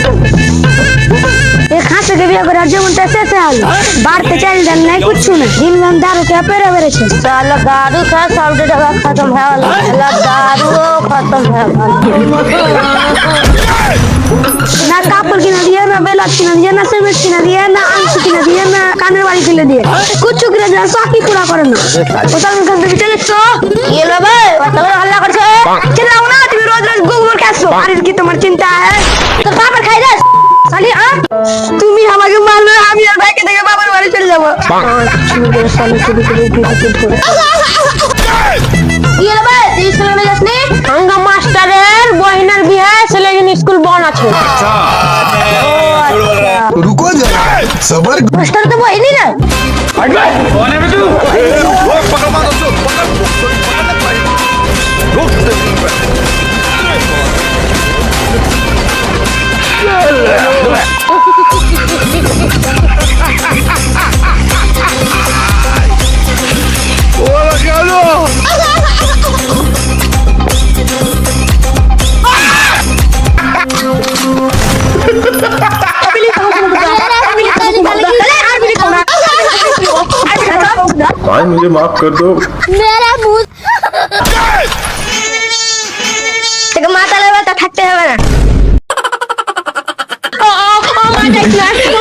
ये खासे के बिया करे जो मुंटे से हाल बाहर ते चल दन नहीं कुछ ना दिन में दारू के पेरे बेरे छे साला दारू खा सब जगह खत्म है वाला दारू खत्म है ना कापड़ की नदी है ना बेला की नदी है ना सीमेंट की नदी है ना अंश की नदी है ना कानर वाली की नदी है कुछ करे जा साकी पूरा करना पता नहीं कहां से चले तो ये लो बे पता हल्ला कर छे चिल्लाओ ना तुम रोज रोज गोबर कैसो अरे की तुम्हारी चिंता है तो पापड़ खाई दे साली हां তুমি আমাকে মারলে আমি আর ভাইকে দেখে বাবার বাড়ি চলে যাব মেরে সালে চুরি করে ये लो बे स्कूल में যাসনি হাঙ্গা মাস্টারের বহিনের বিয়ে ছেলেগিন স্কুল বন আছে अच्छा रुको जरा सबर मास्टर तो वही नहीं ना कौन है तू पकड़ मारो उसको भाई मुझे माफ कर दो मेरा भूत तेरे माता लेवे तो थकते हैं ना ओ मार देख ना